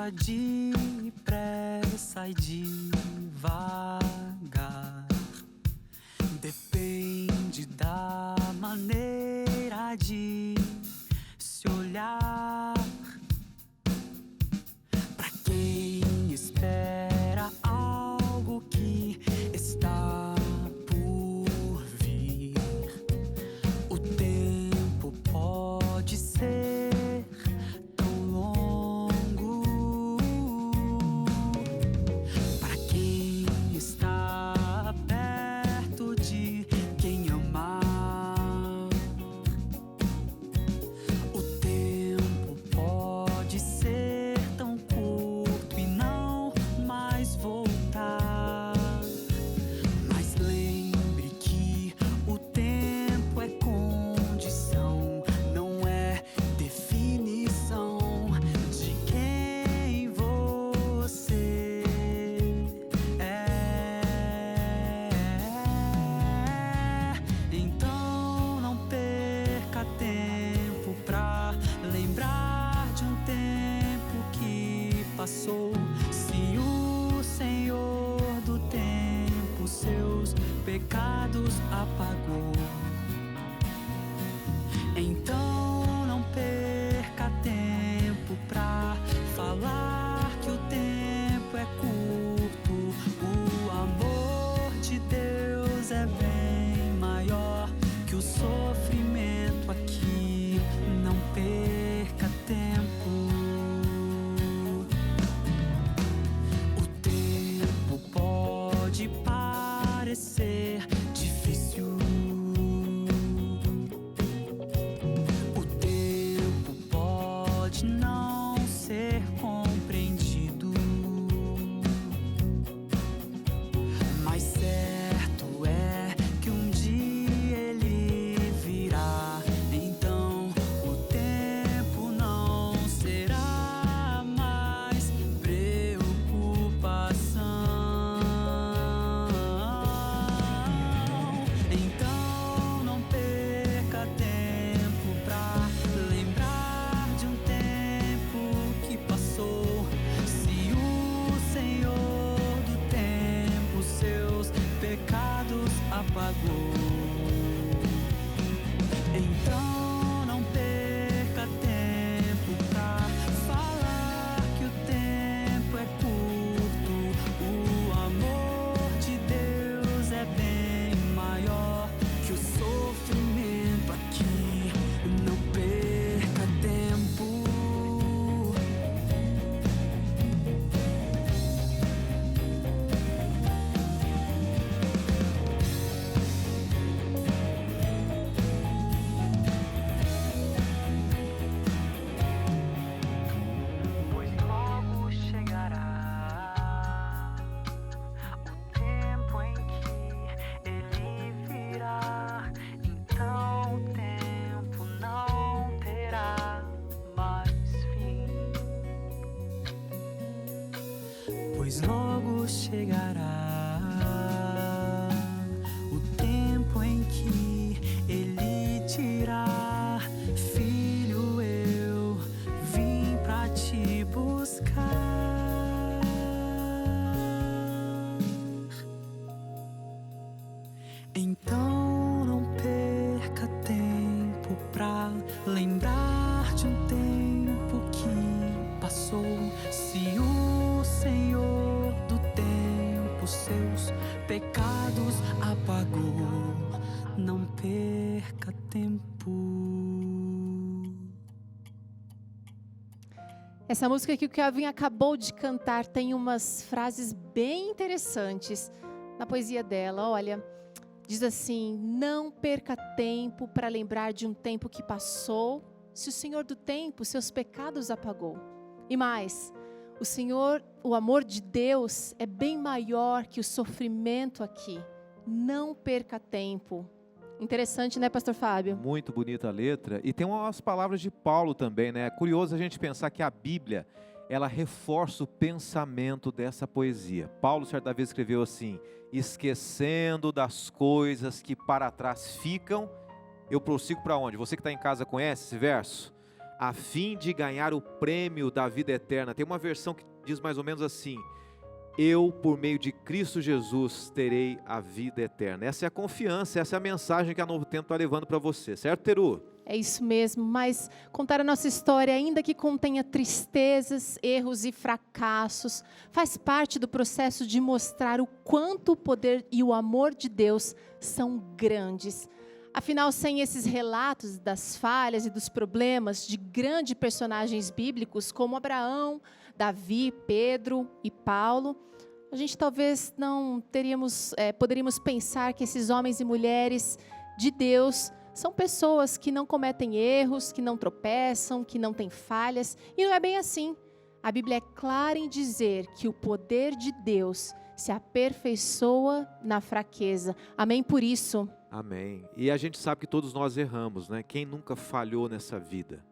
faça depressa e devagar. Depende da maneira de se olhar. Pra quem espera algo que está por vir, o tempo pode ser tão longo. Pra quem está perto de quem amar, o tempo pode ser tão curto e não mais voltar. Mas lembre que o tempo é condição, não é definição de quem você é. Então não perca tempo pra lembrar de um tempo que passou. Se o Senhor do tempo seus pecados apagou, então não perca tempo pra falar que o tempo é curto. O amor de Deus é bem maior que o sofrimento aqui. Não perca tempo. O tempo pode parecer difícil. O tempo pode não ser compreendido, mas certo é que um dia ele virá. Então o tempo não será mais preocupação. Então não perca tempo pra lembrar de um tempo que passou. Se o Senhor do tempo seus pecados apagou, então não perca tempo pra falar que o tempo é curto. O amor de Deus é bem maior que o sofrimento aqui. Não perca tempo. Pois logo chegará o tempo em que ele virá. Então o tempo não terá mais fim. Pois logo chegará o tempo em que ele dirá: Filho, eu vim pra te buscar. Então não perca tempo pra lembrar de um tempo que passou. Se o Senhor do tempo seus pecados apagou, não perca tempo. Essa música que o Kelvin acabou de cantar tem umas frases bem interessantes na poesia dela. Olha, diz assim: não perca tempo para lembrar de um tempo que passou, se o Senhor do tempo seus pecados apagou. E mais, o amor de Deus é bem maior que o sofrimento aqui. Não perca tempo. Interessante, né, Pastor Fábio? Muito bonita a letra. E tem umas palavras de Paulo também, né? É curioso a gente pensar que a Bíblia, ela reforça o pensamento dessa poesia. Paulo, certa vez, escreveu assim: esquecendo das coisas que para trás ficam, eu prossigo para onde? Você que está em casa conhece esse verso? a fim de ganhar o prêmio da vida eterna. Tem uma versão que diz mais ou menos assim: eu, por meio de Cristo Jesus, terei a vida eterna. Essa é a confiança, essa é a mensagem que a Novo Tempo está levando para você, certo, Teru? É isso mesmo, mas contar a nossa história, ainda que contenha tristezas, erros e fracassos, faz parte do processo de mostrar o quanto o poder e o amor de Deus são grandes. Afinal, sem esses relatos das falhas e dos problemas de grandes personagens bíblicos como Abraão, Davi, Pedro e Paulo, a gente talvez não poderíamos pensar que esses homens e mulheres de Deus são pessoas que não cometem erros, que não tropeçam, que não têm falhas, e não é bem assim. A Bíblia é clara em dizer que o poder de Deus se aperfeiçoa na fraqueza. Amém por isso? Amém. E a gente sabe que todos nós erramos, né? Quem nunca falhou nessa vida?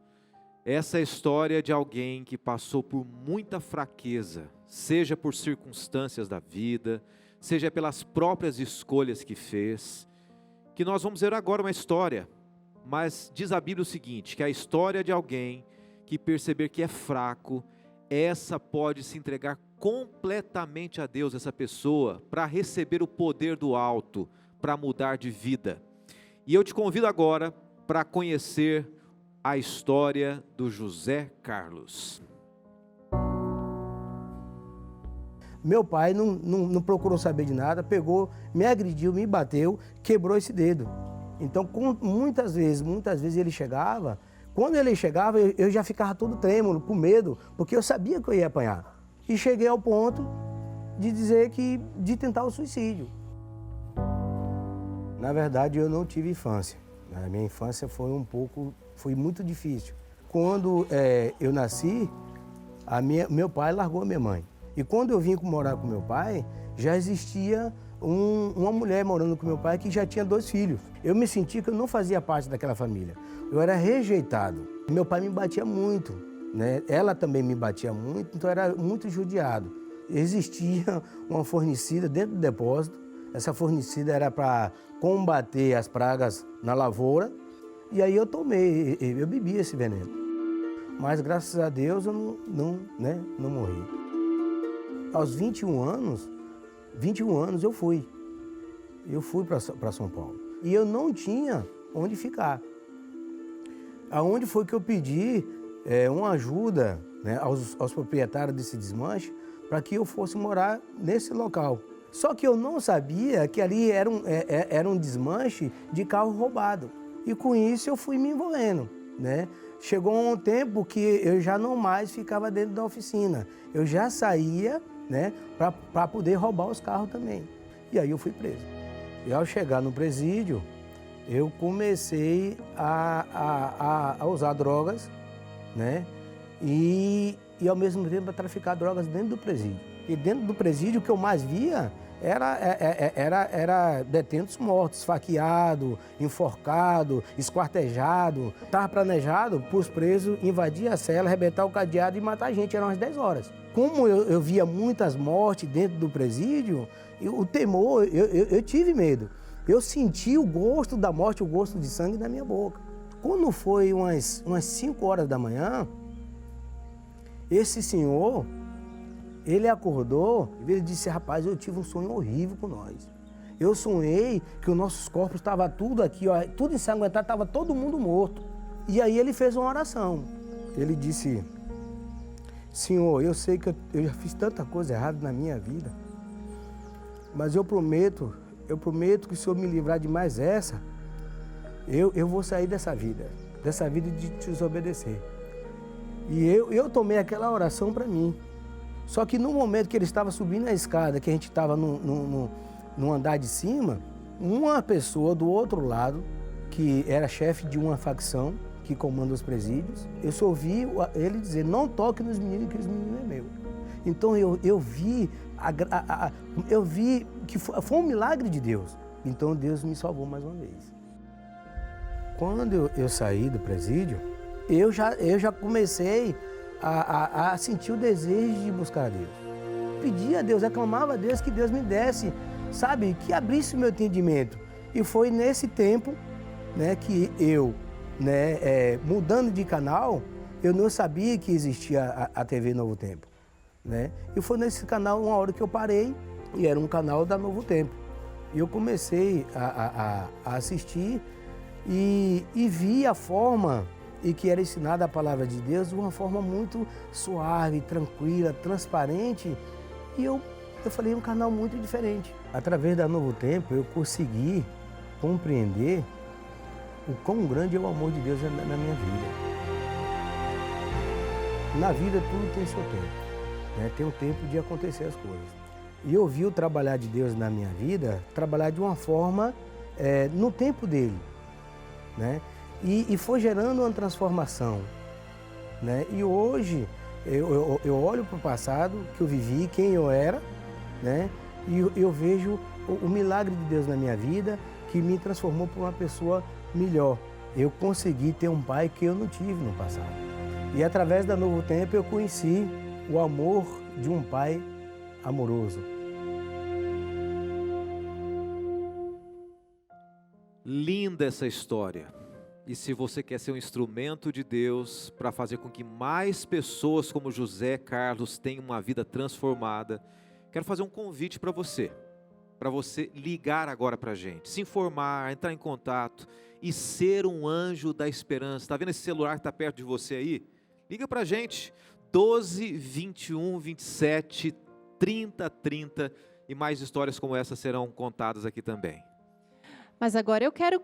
Essa é a história de alguém que passou por muita fraqueza, seja por circunstâncias da vida, seja pelas próprias escolhas que fez, que nós vamos ver agora uma história, mas diz a Bíblia o seguinte, que a história de alguém que perceber que é fraco, essa pode se entregar completamente a Deus, essa pessoa, para receber o poder do alto, para mudar de vida. E eu te convido agora para conhecer a história do José Carlos. Meu pai não procurou saber de nada, pegou, me agrediu, me bateu, quebrou esse dedo. Então, muitas vezes ele chegava, quando ele chegava eu já ficava todo trêmulo, com medo, porque eu sabia que eu ia apanhar. E cheguei ao ponto de dizer de tentar o suicídio. Na verdade, eu não tive infância. A minha infância foi muito difícil. Quando eu nasci, meu pai largou a minha mãe. E quando eu vim morar com meu pai, já existia uma mulher morando com meu pai que já tinha 2 filhos. Eu me senti que eu não fazia parte daquela família. Eu era rejeitado. Meu pai me batia muito, né? Ela também me batia muito, então eu era muito judiado. Existia uma fornicida dentro do depósito. Essa fornicida era para combater as pragas na lavoura. E aí eu bebi esse veneno. Mas graças a Deus eu não morri. Aos 21 anos eu fui para São Paulo. E eu não tinha onde ficar. Aonde foi que eu pedi uma ajuda, né, aos proprietários desse desmanche para que eu fosse morar nesse local. Só que eu não sabia que ali era um desmanche de carro roubado. E com isso eu fui me envolvendo, né? Chegou um tempo que eu já não mais ficava dentro da oficina. Eu já saía, né, para poder roubar os carros também. E aí eu fui preso. E ao chegar no presídio, eu comecei a usar drogas, né? E ao mesmo tempo a traficar drogas dentro do presídio. E dentro do presídio o que eu mais via era detentos mortos, esfaqueado, enforcado, esquartejado. Estava planejado para os presos invadir a cela, arrebentar o cadeado e matar a gente. Eram umas 10 horas. Como eu via muitas mortes dentro do presídio, o temor, eu tive medo. Eu senti o gosto da morte, o gosto de sangue na minha boca. Quando foi umas 5 horas da manhã, esse senhor, ele acordou e ele disse: rapaz, eu tive um sonho horrível com nós. Eu sonhei que os nossos corpos estavam tudo aqui, ó, tudo ensanguentado, estava todo mundo morto. E aí ele fez uma oração. Ele disse: Senhor, eu sei que eu já fiz tanta coisa errada na minha vida, mas eu prometo que se eu me livrar de mais essa, eu vou sair dessa vida de te desobedecer. E eu tomei aquela oração para mim. Só que no momento que ele estava subindo a escada, que a gente estava no andar de cima, uma pessoa do outro lado, que era chefe de uma facção que comanda os presídios, eu só ouvi ele dizer: não toque nos meninos, que os meninos é meu. Então eu vi que foi um milagre de Deus. Então Deus me salvou mais uma vez. Quando eu saí do presídio, eu já comecei a sentir o desejo de buscar a Deus. Pedia a Deus, reclamava a Deus que Deus me desse, sabe, que abrisse o meu entendimento. E foi nesse tempo, né, que eu, né, mudando de canal, eu não sabia que existia a TV Novo Tempo, né? E foi nesse canal uma hora que eu parei, e era um canal da Novo Tempo. E eu comecei a assistir e vi a forma em que era ensinada a palavra de Deus de uma forma muito suave, tranquila, transparente. E eu falei, é um canal muito diferente. Através da Novo Tempo, eu consegui compreender o quão grande é o amor de Deus na minha vida. Na vida, tudo tem seu tempo, né? Tem o tempo de acontecer as coisas. E eu vi o trabalhar de Deus na minha vida, trabalhar de uma forma no tempo dele, né? E foi gerando uma transformação, né? E hoje eu olho para o passado que eu vivi, quem eu era, né? E eu vejo o milagre de Deus na minha vida, que me transformou para uma pessoa melhor. Eu consegui ter um pai que eu não tive no passado. E através da Novo Tempo eu conheci o amor de um pai amoroso. Linda essa história. E se você quer ser um instrumento de Deus para fazer com que mais pessoas como José Carlos tenham uma vida transformada, quero fazer um convite para você ligar agora para a gente, se informar, entrar em contato e ser um anjo da esperança. Está vendo esse celular que está perto de você aí? Liga para a gente, 12 21 27 30 30, e mais histórias como essa serão contadas aqui também. Mas agora eu quero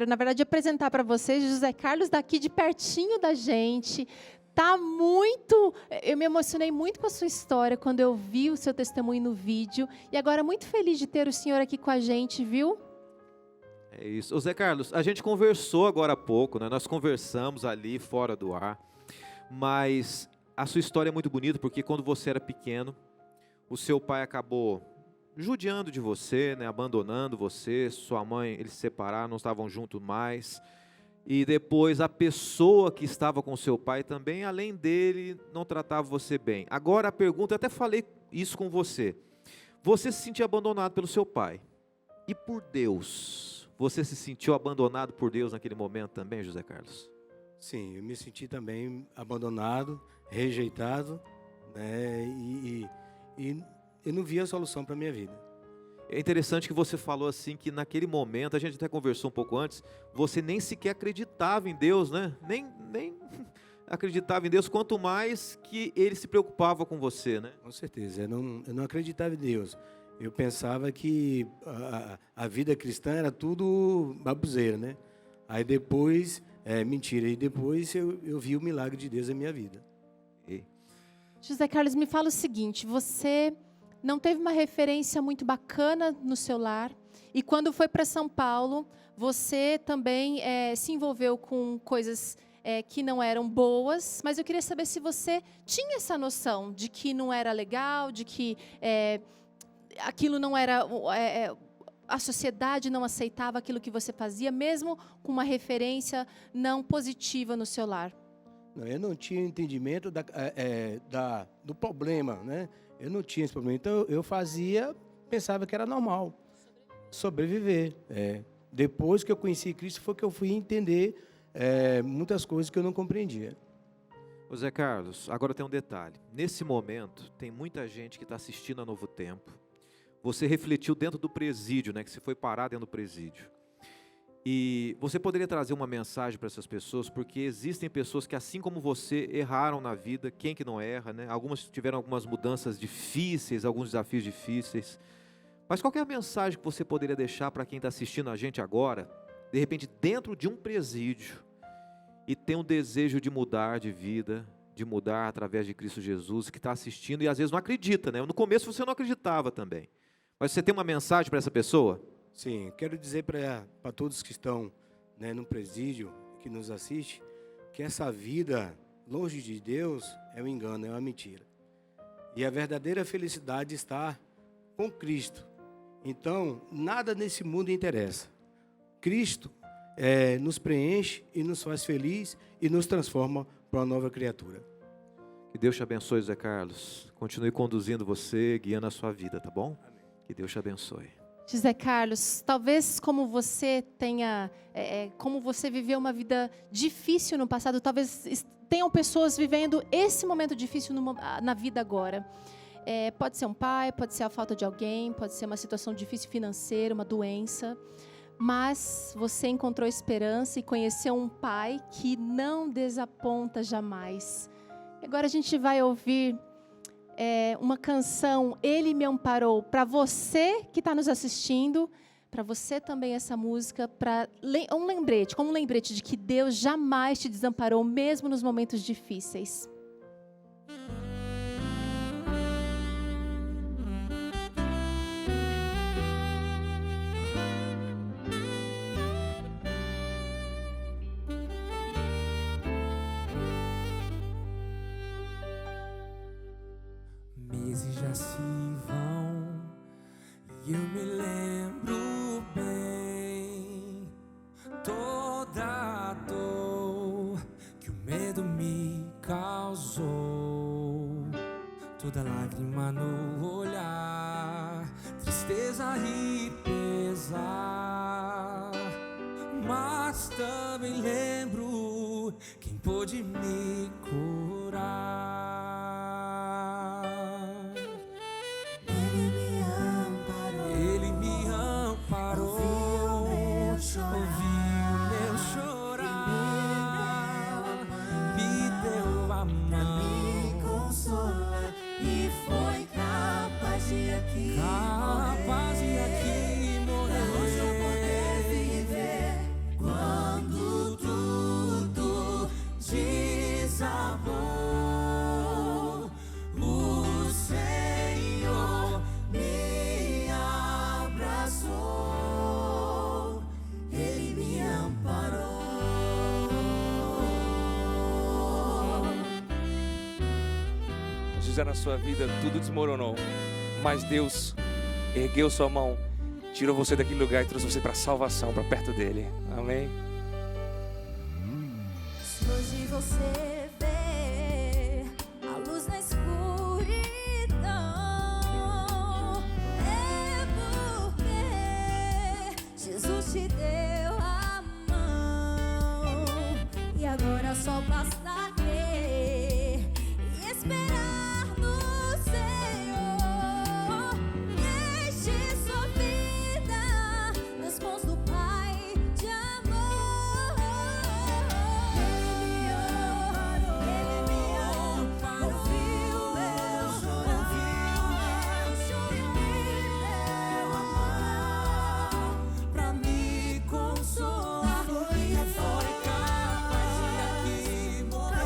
na verdade apresentar para vocês José Carlos daqui de pertinho da gente. Eu me emocionei muito com a sua história quando eu vi o seu testemunho no vídeo, e agora muito feliz de ter o senhor aqui com a gente, viu? É isso. Ô Zé Carlos, a gente conversou agora há pouco, né? Nós conversamos ali fora do ar, mas a sua história é muito bonita, porque quando você era pequeno, o seu pai acabou judiando de você, né? Abandonando você, sua mãe, eles se separaram, não estavam juntos mais. E depois a pessoa que estava com seu pai também, além dele, não tratava você bem. Agora a pergunta, eu até falei isso com você. Você se sentiu abandonado pelo seu pai. E por Deus, você se sentiu abandonado por Deus naquele momento também, José Carlos? Sim, eu me senti também abandonado, rejeitado, né? E eu não via solução para a minha vida. É interessante que você falou assim, que naquele momento, a gente até conversou um pouco antes, você nem sequer acreditava em Deus, né? Nem acreditava em Deus, quanto mais que ele se preocupava com você, né? Com certeza, eu não acreditava em Deus. Eu pensava que a vida cristã era tudo baboseira, né? Aí depois, mentira, e depois eu vi o milagre de Deus na minha vida. José Carlos, me fala o seguinte, você não teve uma referência muito bacana no seu lar, e quando foi para São Paulo, você também se envolveu com coisas que não eram boas, mas eu queria saber se você tinha essa noção de que não era legal, de que aquilo não era... a sociedade não aceitava aquilo que você fazia, mesmo com uma referência não positiva no seu lar. Não, eu não tinha entendimento do problema, né? Eu não tinha esse problema. Então, eu pensava que era normal. Sobreviver. Depois que eu conheci Cristo, foi que eu fui entender muitas coisas que eu não compreendia. Ô Zé Carlos, agora tem um detalhe. Nesse momento, tem muita gente que está assistindo a Novo Tempo. Você refletiu dentro do presídio, né? Que você foi parar dentro do presídio. E você poderia trazer uma mensagem para essas pessoas, porque existem pessoas que, assim como você, erraram na vida. Quem que não erra, né? Algumas tiveram algumas mudanças difíceis, alguns desafios difíceis. Mas qual que é a mensagem que você poderia deixar para quem está assistindo a gente agora, de repente dentro de um presídio, e tem um desejo de mudar de vida, de mudar através de Cristo Jesus, que está assistindo e às vezes não acredita, né? No começo você não acreditava também. Mas você tem uma mensagem para essa pessoa? Sim, quero dizer para todos que estão, né, no presídio, que nos assiste, que essa vida longe de Deus é um engano, é uma mentira. E a verdadeira felicidade está com Cristo. Então, nada nesse mundo interessa. Cristo nos preenche e nos faz feliz e nos transforma para uma nova criatura. Que Deus te abençoe, Zé Carlos. Continue conduzindo você, guiando a sua vida, tá bom? Amém. Que Deus te abençoe. José Carlos, talvez como você como você viveu uma vida difícil no passado, talvez tenham pessoas vivendo esse momento difícil na vida agora. Pode ser um pai, pode ser a falta de alguém, pode ser uma situação difícil financeira, uma doença. Mas você encontrou esperança e conheceu um pai que não desaponta jamais. Agora a gente vai ouvir uma canção, Ele Me Amparou, para você que está nos assistindo, para você também essa música, como um lembrete de que Deus jamais te desamparou, mesmo nos momentos difíceis. Meses já se vão e eu me lembro bem toda a dor que o medo me causou, toda lágrima no olhar, tristeza e pesar. Mas também lembro quem pôde me curar. Capaz de aqui morrer, hoje eu poder viver quando tudo desabou. O Senhor me abraçou, Ele me amparou. Às vezes na sua vida tudo desmoronou, mas Deus ergueu sua mão, tirou você daquele lugar e trouxe você para a salvação, para perto dele. Amém? Se hoje você vê a luz na escuridão, é porque Jesus te deu a mão. E agora só basta crer e esperar. Pra me consolar, e foi capaz de aqui morrer.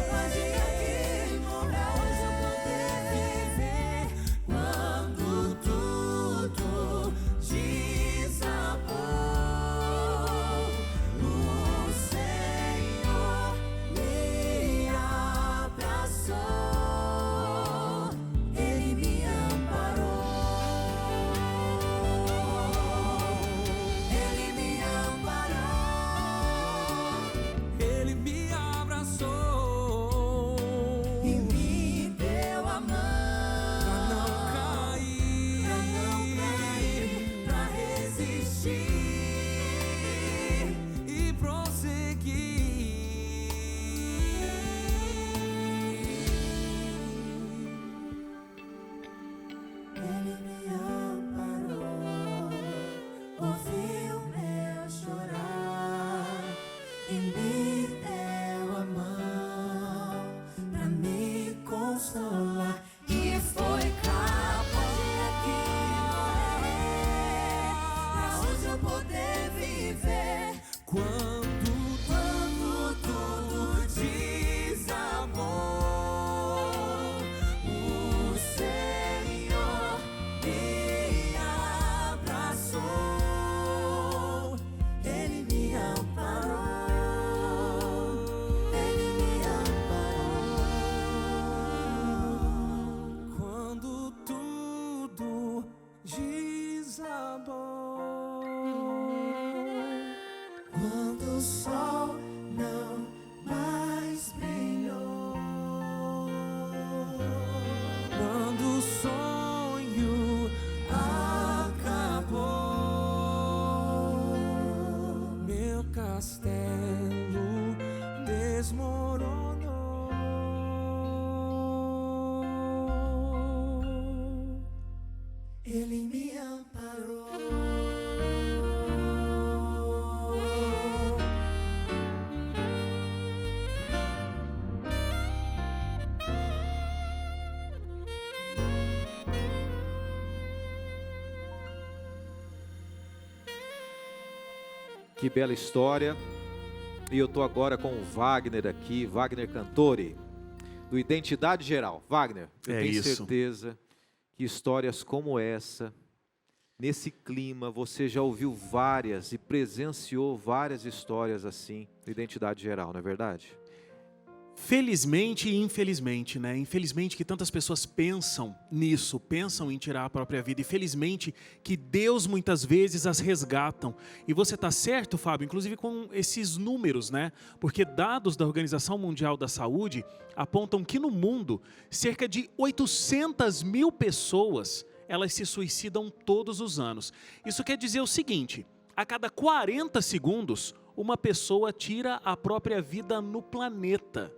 castelo desmoronou. Ele me amparou. Que bela história. E eu estou agora com o Wagner aqui, Wagner Cantore, do Identidade Geral. Wagner, eu tenho certeza que histórias como essa, nesse clima, você já ouviu várias e presenciou várias histórias assim, do Identidade Geral, não é verdade? Felizmente e infelizmente, né? Infelizmente que tantas pessoas pensam nisso, pensam em tirar a própria vida. E felizmente que Deus muitas vezes as resgatam. E você está certo, Fábio, inclusive com esses números, né? Porque dados da Organização Mundial da Saúde apontam que no mundo, cerca de 800 mil pessoas, elas se suicidam todos os anos. Isso quer dizer o seguinte: a cada 40 segundos, uma pessoa tira a própria vida no planeta.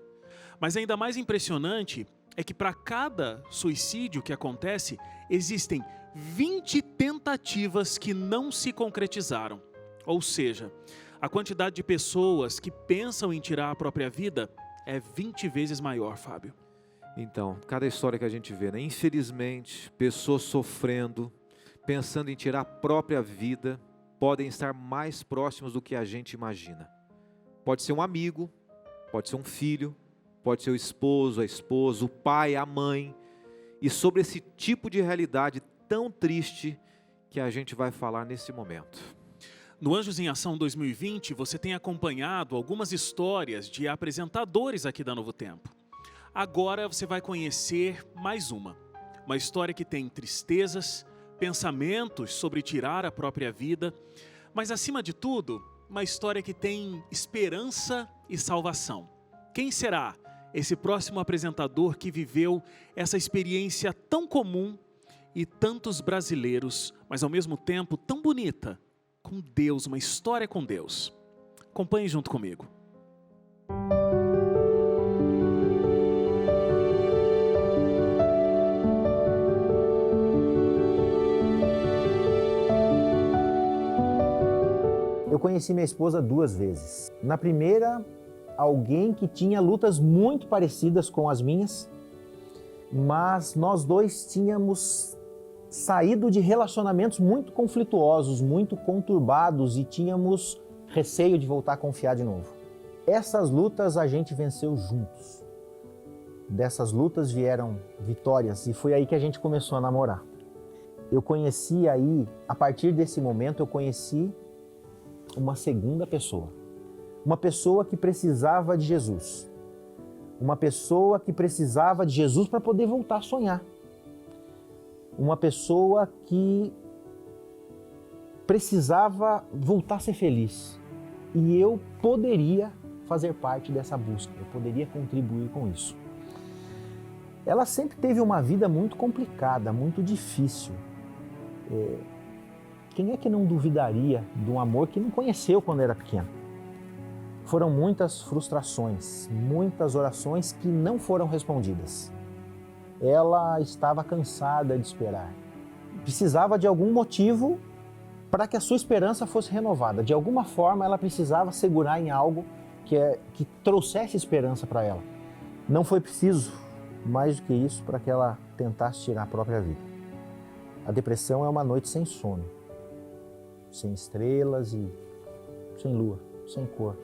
Mas ainda mais impressionante é que para cada suicídio que acontece, existem 20 tentativas que não se concretizaram. Ou seja, a quantidade de pessoas que pensam em tirar a própria vida é 20 vezes maior, Fábio. Então, cada história que a gente vê, né? Infelizmente, pessoas sofrendo, pensando em tirar a própria vida, podem estar mais próximos do que a gente imagina. Pode ser um amigo, pode ser um filho, pode ser o esposo, a esposa, o pai, a mãe. E sobre esse tipo de realidade tão triste que a gente vai falar nesse momento. No Anjos em Ação 2020, você tem acompanhado algumas histórias de apresentadores aqui da Novo Tempo. Agora você vai conhecer mais uma história que tem tristezas, pensamentos sobre tirar a própria vida, mas acima de tudo, uma história que tem esperança e salvação. Quem será esse próximo apresentador que viveu essa experiência tão comum e tantos brasileiros, mas ao mesmo tempo tão bonita, com Deus, uma história com Deus? Acompanhe junto comigo. Eu conheci minha esposa 2 vezes. Na primeira, alguém que tinha lutas muito parecidas com as minhas, mas nós dois tínhamos saído de relacionamentos muito conflituosos, muito conturbados e tínhamos receio de voltar a confiar de novo. Essas lutas a gente venceu juntos. Dessas lutas vieram vitórias e foi aí que a gente começou a namorar. Eu conheci aí, a partir desse momento, eu conheci uma segunda pessoa. Uma pessoa que precisava de Jesus. Uma pessoa que precisava de Jesus para poder voltar a sonhar. Uma pessoa que precisava voltar a ser feliz. E eu poderia fazer parte dessa busca, eu poderia contribuir com isso. Ela sempre teve uma vida muito complicada, muito difícil. Quem é que não duvidaria de um amor que não conheceu quando era pequeno? Foram muitas frustrações, muitas orações que não foram respondidas. Ela estava cansada de esperar. Precisava de algum motivo para que a sua esperança fosse renovada. De alguma forma ela precisava segurar em algo que trouxesse esperança para ela. Não foi preciso mais do que isso para que ela tentasse tirar a própria vida. A depressão é uma noite sem sono, sem estrelas e sem lua, sem cor.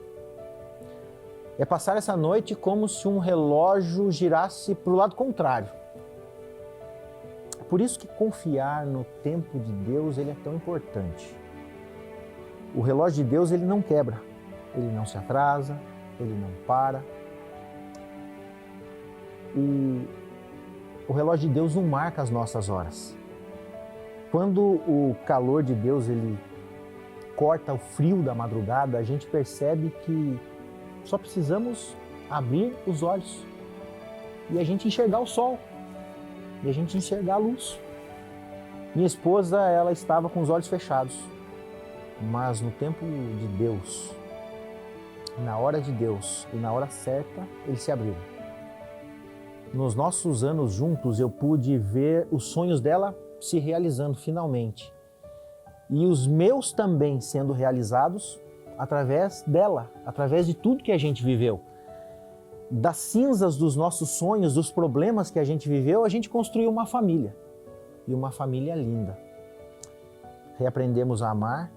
É passar essa noite como se um relógio girasse para o lado contrário. Por isso que confiar no tempo de Deus ele é tão importante. O relógio de Deus ele não quebra, ele não se atrasa, ele não para. E o relógio de Deus não marca as nossas horas. Quando o calor de Deus ele corta o frio da madrugada, a gente percebe que só precisamos abrir os olhos e a gente enxergar o sol, e a gente enxergar a luz. Minha esposa, ela estava com os olhos fechados, mas no tempo de Deus, na hora de Deus e na hora certa, ele se abriu. Nos nossos anos juntos, eu pude ver os sonhos dela se realizando finalmente. E os meus também sendo realizados através dela, através de tudo que a gente viveu. Das cinzas dos nossos sonhos, dos problemas que a gente viveu, a gente construiu uma família. E uma família linda. Reaprendemos a amar,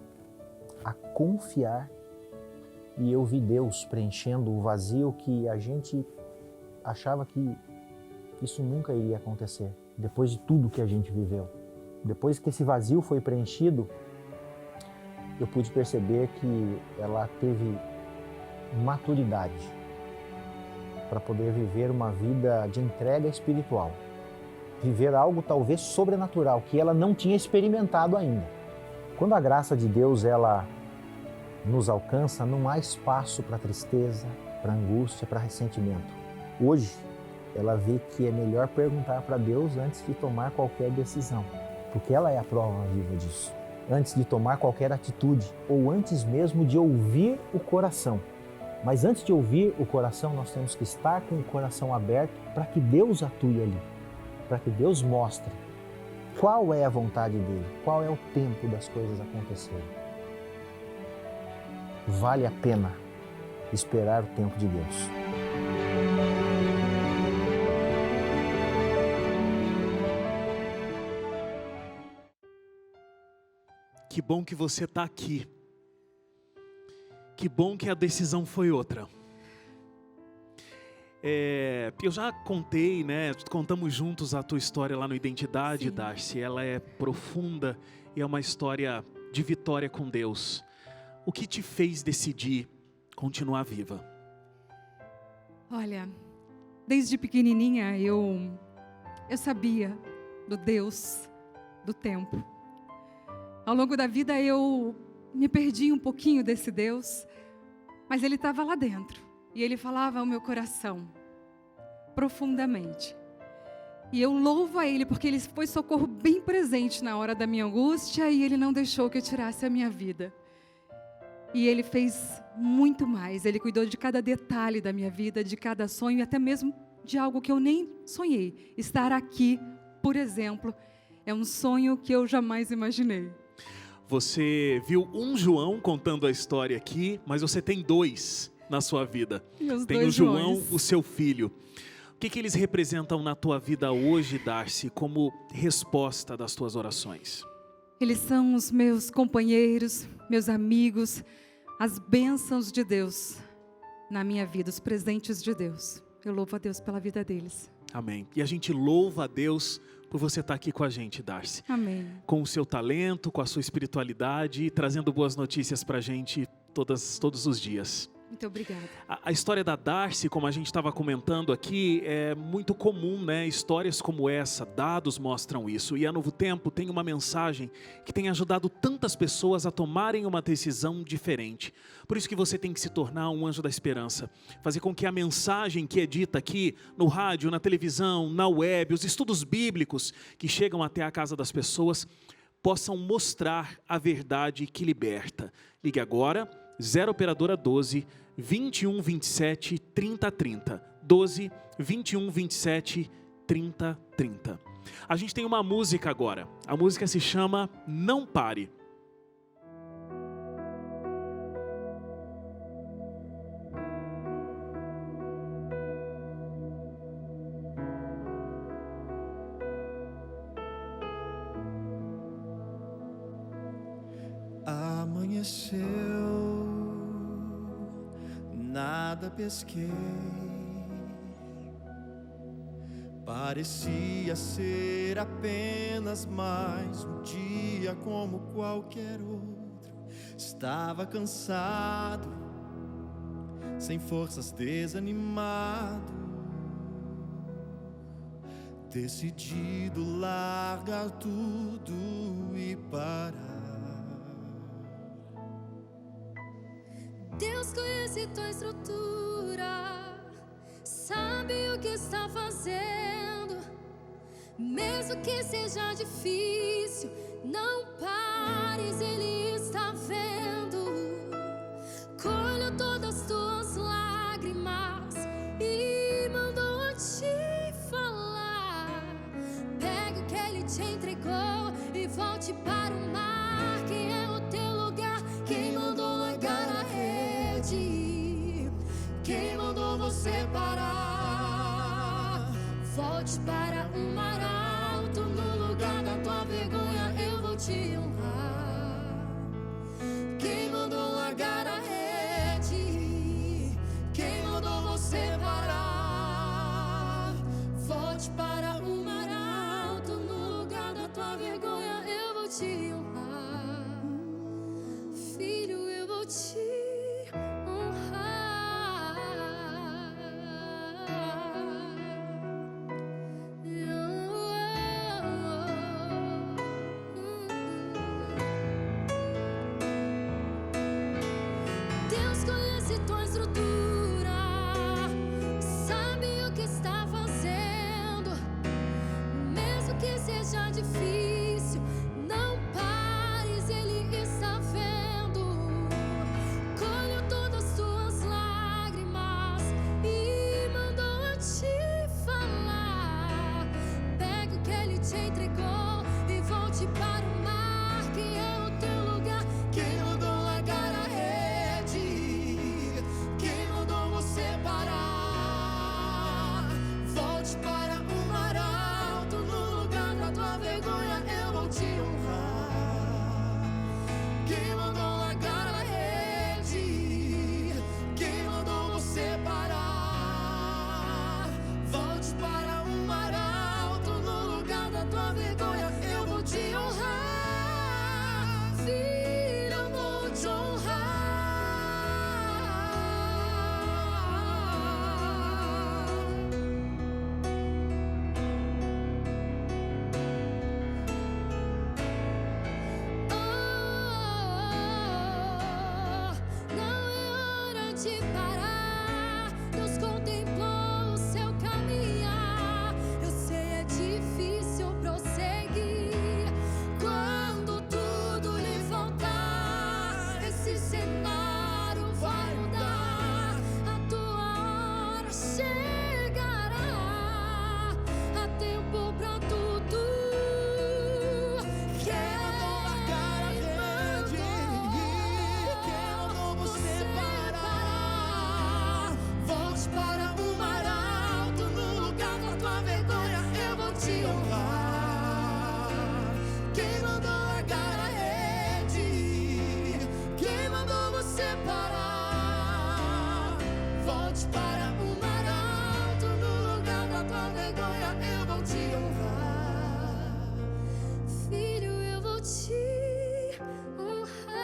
a confiar. E eu vi Deus preenchendo o vazio que a gente achava que isso nunca iria acontecer. Depois de tudo que a gente viveu. Depois que esse vazio foi preenchido, eu pude perceber que ela teve maturidade para poder viver uma vida de entrega espiritual. Viver algo talvez sobrenatural, que ela não tinha experimentado ainda. Quando a graça de Deus ela nos alcança, não há espaço para tristeza, para angústia, para ressentimento. Hoje, ela vê que é melhor perguntar para Deus antes de tomar qualquer decisão, porque ela é a prova viva disso. Antes de tomar qualquer atitude, ou antes mesmo de ouvir o coração. Mas antes de ouvir o coração, nós temos que estar com o coração aberto para que Deus atue ali, para que Deus mostre qual é a vontade dele, qual é o tempo das coisas acontecerem. Vale a pena esperar o tempo de Deus. Que bom que você está aqui. Que bom que a decisão foi outra. Eu já contei, né? Contamos juntos a tua história lá no Identidade, Sim. Darcy. Ela é profunda e é uma história de vitória com Deus. O que te fez decidir continuar viva? Olha, desde pequenininha eu sabia do Deus do tempo. Ao longo da vida eu me perdi um pouquinho desse Deus, mas Ele estava lá dentro. E Ele falava ao meu coração, profundamente. E eu louvo a Ele porque Ele foi socorro bem presente na hora da minha angústia e Ele não deixou que eu tirasse a minha vida. E Ele fez muito mais. Ele cuidou de cada detalhe da minha vida, de cada sonho, e até mesmo de algo que eu nem sonhei. Estar aqui, por exemplo, é um sonho que eu jamais imaginei. Você viu um João contando a história aqui, mas você tem dois na sua vida. Tem o João, o seu filho. O que eles representam na tua vida hoje, Darcy, como resposta das tuas orações? Eles são os meus companheiros, meus amigos, as bênçãos de Deus na minha vida, os presentes de Deus. Eu louvo a Deus pela vida deles. Amém. E a gente louva a Deus por você estar aqui com a gente, Darcy. Amém. Com o seu talento, com a sua espiritualidade e trazendo boas notícias para a gente todos os dias. Muito obrigada. A história da Darcy, como a gente estava comentando aqui, é muito comum, né? Histórias como essa, dados mostram isso. E a Novo Tempo tem uma mensagem que tem ajudado tantas pessoas a tomarem uma decisão diferente. Por isso que você tem que se tornar um anjo da esperança. Fazer com que a mensagem que é dita aqui, no rádio, na televisão, na web, os estudos bíblicos que chegam até a casa das pessoas, possam mostrar a verdade que liberta. Ligue agora. 0 operadora 12 21 27 30 30. 12 21 27 30 30. A gente tem uma música agora. A música se chama Não Pare. Amanheceu, nada pesquei. Parecia ser apenas mais um dia como qualquer outro. Estava cansado, sem forças, desanimado, decidido largar tudo e parar. Deus conhece tua estrutura, sabe o que está fazendo. Mesmo que seja difícil, não pares, Ele está vendo. Colho todas as tuas volte para o mar, que é o teu lugar. Quem mandou largar a rede? Quem mandou você parar? Volte para o mar alto, no lugar da tua vergonha eu vou te honrar. Quem mandou largar a rede? Quem mandou você parar? Volte para o mar alto, no lugar da tua vergonha eu vou te honrar. Filho, eu vou te honrar. Deus conhece tua estrutura, sabe o que está fazendo. Mesmo que seja difícil, não pares, Ele está vendo. Colheu todas as tuas lágrimas e mandou eu te falar. Pega o que Ele te entregou e volte para o mar, que é o teu lugar. Quem mandou largar a rede? Quem mandou você parar? Volte para o mar alto, no lugar da tua vergonha eu vou te honrar. Quem mandou largar a rede? Quem mandou você parar? Volte para o mar alto, no lugar da tua vergonha eu vou te honrar. Filho, eu vou te honrar. Não é hora de parar. Deus contemplou o seu caminhar. Eu sei é difícil prosseguir. Quando tudo lhe faltar, esse cenário vai mudar. A tua hora chegará. Há tempo pra tudo. Quem largar a rede? Quem mandou você parar? Volte para o mar alto, no lugar da tua vergonha eu vou te honrar. Quem mandou largar a rede? Quem mandou você parar? Volte para o mar alto, no lugar da tua vergonha eu vou te honrar. Filho, eu vou te honrar.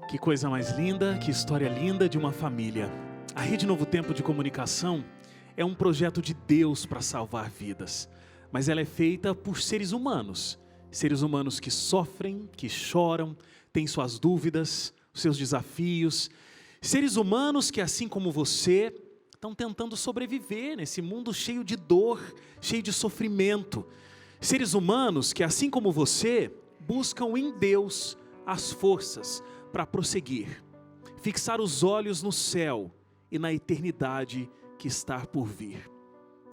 Que coisa mais linda, que história linda de uma família. A Rede Novo Tempo de Comunicação é um projeto de Deus para salvar vidas, mas ela é feita por seres humanos que sofrem, que choram, têm suas dúvidas, seus desafios, seres humanos que, assim como você, estão tentando sobreviver nesse mundo cheio de dor, cheio de sofrimento. Seres humanos que, assim como você, buscam em Deus as forças para prosseguir, fixar os olhos no céu e na eternidade que está por vir.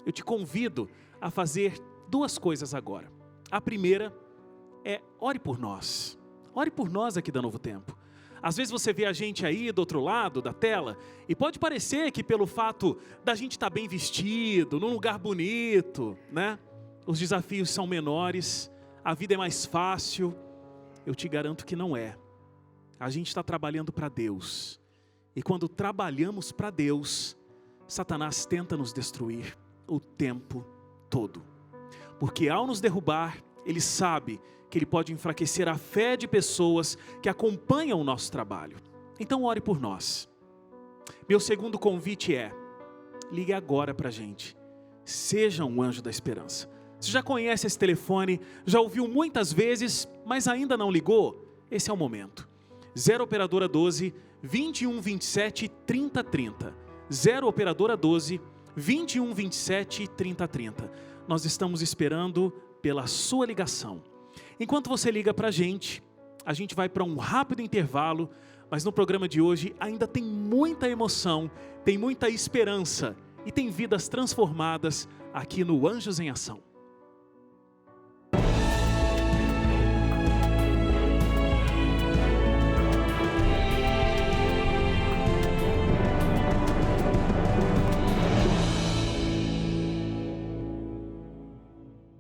Eu te convido a fazer duas coisas agora. A primeira é ore por nós. Ore por nós aqui da Novo Tempo. Às vezes você vê a gente aí do outro lado da tela e pode parecer que pelo fato da gente estar bem vestido, num lugar bonito, né? Os desafios são menores, a vida é mais fácil. Eu te garanto que não é. A gente está trabalhando para Deus. E quando trabalhamos para Deus, Satanás tenta nos destruir o tempo todo. Porque ao nos derrubar, ele sabe que ele pode enfraquecer a fé de pessoas que acompanham o nosso trabalho. Então ore por nós. Meu segundo convite é, ligue agora para a gente. Seja um anjo da esperança. Você já conhece esse telefone, já ouviu muitas vezes, mas ainda não ligou? Esse é o momento. 0 Operadora 12 21 27 30 30. 0 Operadora 12 21 27 30 30. Nós estamos esperando pela sua ligação. Enquanto você liga para a gente vai para um rápido intervalo, mas no programa de hoje ainda tem muita emoção, tem muita esperança e tem vidas transformadas aqui no Anjos em Ação.